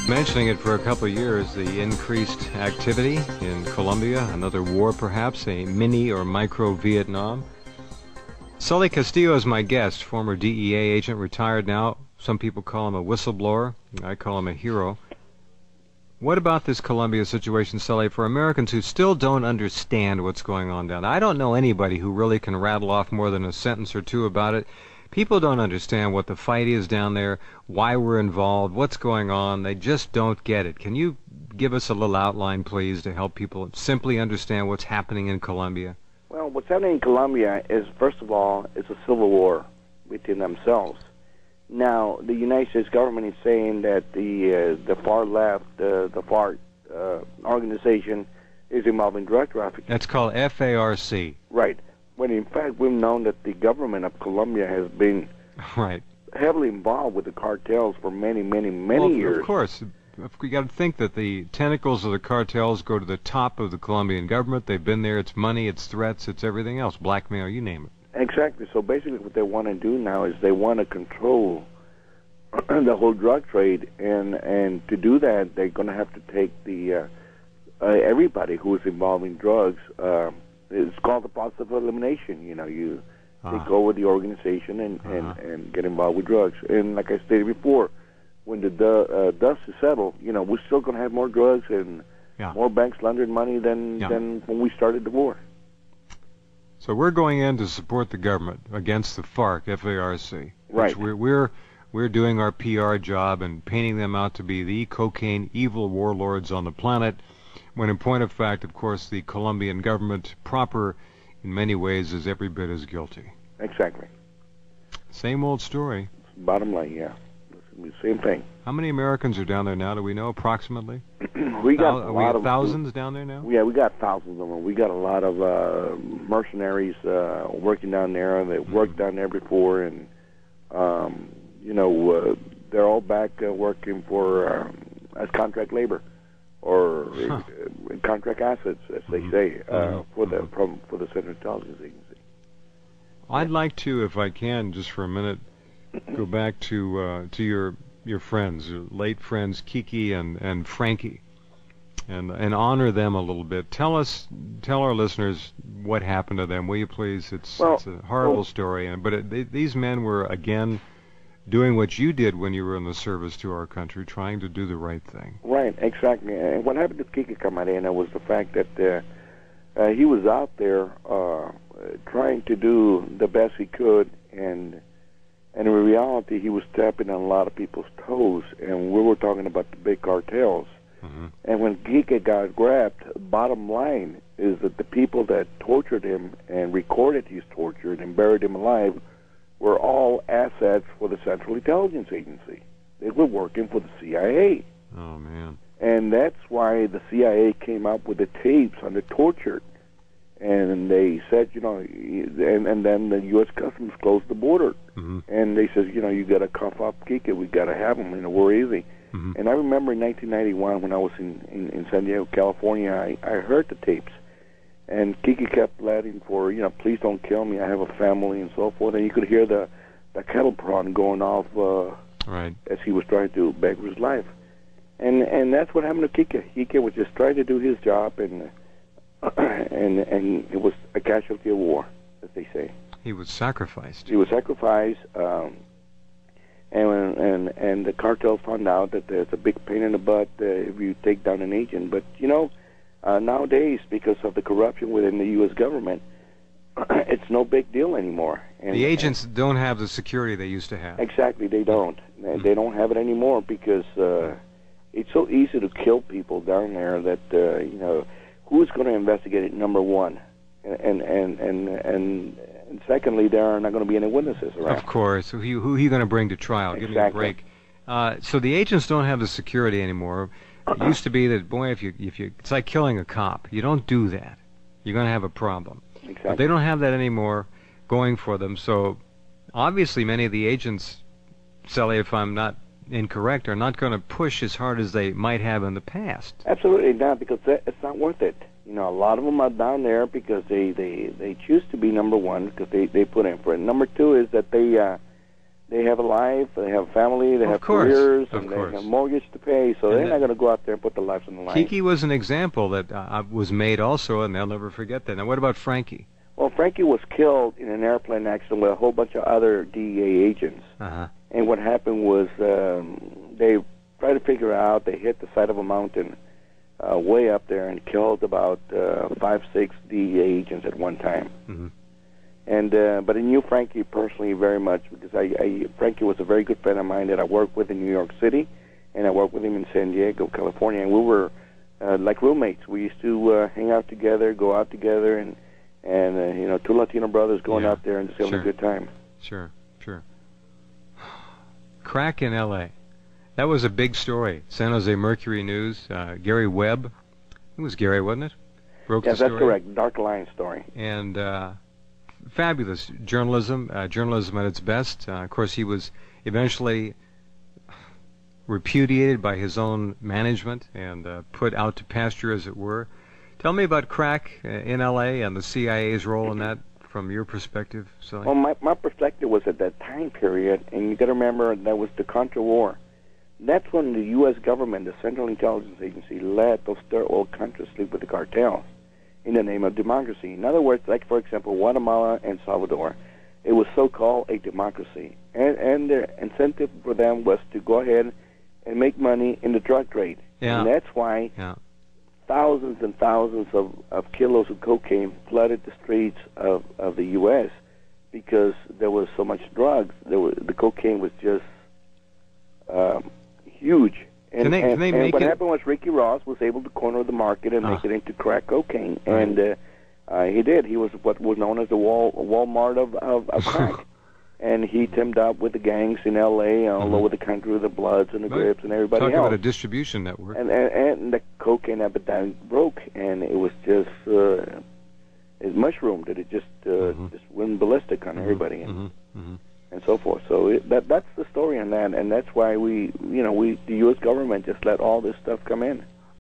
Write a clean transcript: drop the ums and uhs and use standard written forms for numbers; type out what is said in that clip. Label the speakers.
Speaker 1: Mentioning it for a couple of years, the increased activity in Colombia, another war perhaps, a mini or micro Vietnam. Cele Castillo is my guest, former DEA agent, retired now. Some people call him a whistleblower. I call him a hero. What about this Colombia situation, Cele, for Americans who still don't understand what's going on down there? I don't know anybody who really can rattle off more than a sentence or two about it. People don't understand what the fight is down there, why we're involved, what's going on. They just don't get it. Can you give us a little outline, please, to help people simply understand what's happening in Colombia?
Speaker 2: Well, what's happening in Colombia is, first of all, it's a civil war within themselves. Now, the United States government is saying that the far left, the FARC organization, is involved in drug trafficking.
Speaker 1: That's called FARC.
Speaker 2: Right. When in fact we've known that the government of Colombia has been heavily involved with the cartels for many years.
Speaker 1: Of course. We got to think that the tentacles of the cartels go to the top of the Colombian government. They've been there. It's money, it's threats, it's everything else. Blackmail, you name it.
Speaker 2: Exactly. So basically what they want to do now is they want to control the whole drug trade, and to do that they're going to have to take the everybody who is involved in drugs. It's called the process of elimination. You know, you take over the organization and get involved with drugs. And like I stated before, when the dust is settled, you know, we're still going to have more drugs and more banks laundering money than when we started the war.
Speaker 1: So we're going in to support the government against the FARC, F-A-R-C.
Speaker 2: Right.
Speaker 1: We're doing our PR job and painting them out to be the cocaine evil warlords on the planet, when in point of fact, of course, the Colombian government proper in many ways is every bit as guilty.
Speaker 2: Exactly.
Speaker 1: Same old story.
Speaker 2: Bottom line, yeah. Same thing.
Speaker 1: How many Americans are down there now? Do we know approximately?
Speaker 2: We got a lot of
Speaker 1: thousands down there now?
Speaker 2: Yeah, we got thousands of them. We got a lot of mercenaries working down there. They worked down there before, and you know, they're all back working for as contract labor or contract assets, as they say, for the Central Intelligence Agency.
Speaker 1: I'd like to, if I can, just for a minute, go back to your friends, your late friends Kiki and Frankie, and honor them a little bit. Tell our listeners what happened to them, will you please? It's a horrible story, but these men were again doing what you did when you were in the service to our country, trying to do the right thing.
Speaker 2: Right, exactly. And what happened to Kiki Camarena was the fact that he was out there trying to do the best he could, and in reality, he was stepping on a lot of people's toes, and we were talking about the big cartels. And when Kiki got grabbed, bottom line is that the people that tortured him and recorded his torture and buried him alive were all assets for the Central Intelligence Agency. They were working for the CIA.
Speaker 1: Oh, man.
Speaker 2: And that's why the CIA came up with the tapes on the torture. And they said, you know, and then the U.S. Customs closed the border. And they said, you know, you got to cuff up Kiki. We got to have him. You know, we're easy. And I remember in 1991 when I was in San Diego, California, I heard the tapes. And Kiki kept pleading for, you know, please don't kill me. I have a family and so forth. And you could hear the kettle prawn going off as he was trying to beg for his life. And that's what happened to Kiki. Kiki was just trying to do his job, and it was a casualty of war, as they say.
Speaker 1: He was sacrificed.
Speaker 2: He was sacrificed, and the cartel found out that there's a big pain in the butt if you take down an agent. But, you know, nowadays, because of the corruption within the U.S. government, it's no big deal anymore. And
Speaker 1: the agents don't have the security they used to have.
Speaker 2: Exactly, they don't. They don't have it anymore because it's so easy to kill people down there that, you know, who's going to investigate it, number one? And secondly, there are not going to be any witnesses around.
Speaker 1: Of course. Who are you going to bring to trial?
Speaker 2: Exactly.
Speaker 1: Give me a break. So the agents don't have the security anymore. It used to be that, boy, if you it's like killing a cop. You don't do that. You're going to have a problem.
Speaker 2: Exactly.
Speaker 1: But they don't have that anymore going for them. So obviously many of the agents, Cele, if I'm not incorrect, are not going to push as hard as they might have in the past.
Speaker 2: Absolutely not, because it's not worth it. You know, a lot of them are down there because they choose to be number one because they put in for it. Number two is that they have a life, they have a family, they have careers, and they have mortgage to pay, so they're not going to go out there and put their lives on the line.
Speaker 1: Kiki was an example that was made also, and they'll never forget that. Now, what about Frankie?
Speaker 2: Well, Frankie was killed in an airplane accident with a whole bunch of other DEA agents. And what happened was they tried to figure out, they hit the side of a mountain way up there and killed about 5, 6 DEA agents at one time. And but I knew Frankie personally very much because Frankie was a very good friend of mine that I worked with in New York City, and I worked with him in San Diego, California, and we were like roommates. We used to hang out together, go out together, and you know, two Latino brothers going out there and just having a good time.
Speaker 1: Sure. Crack in L.A. That was a big story. San Jose Mercury News. Gary Webb. It was Gary, wasn't it? Broke the story.
Speaker 2: Yes, that's correct. Dark Line story.
Speaker 1: And fabulous journalism. Journalism at its best. Of course, he was eventually repudiated by his own management and put out to pasture, as it were. Tell me about crack in L.A. and the CIA's role in that from your perspective, Cele.
Speaker 2: Well, my perspective was at that time period, and you got to remember that was the Contra War. That's when the U.S. government, the Central Intelligence Agency, let those third world countries sleep with the cartels in the name of democracy. In other words, like, for example, Guatemala and Salvador, it was so-called a democracy. And the incentive for them was to go ahead and make money in the drug trade. And that's why thousands and thousands of kilos of cocaine flooded the streets of the U.S. because there was so much drugs. The cocaine was just huge. And what happened was Ricky Ross was able to corner the market and make it into crack cocaine. And he did. He was what was known as the Walmart of crack. And he teamed up with the gangs in L.A. all over the country, the Bloods and the Crips and everybody else.
Speaker 1: Talk about a distribution network.
Speaker 2: And the cocaine epidemic broke, and it was just it mushroomed. It just went ballistic on everybody, and so forth. So that's the story on that, and that's why the U.S. government just let all this stuff come in.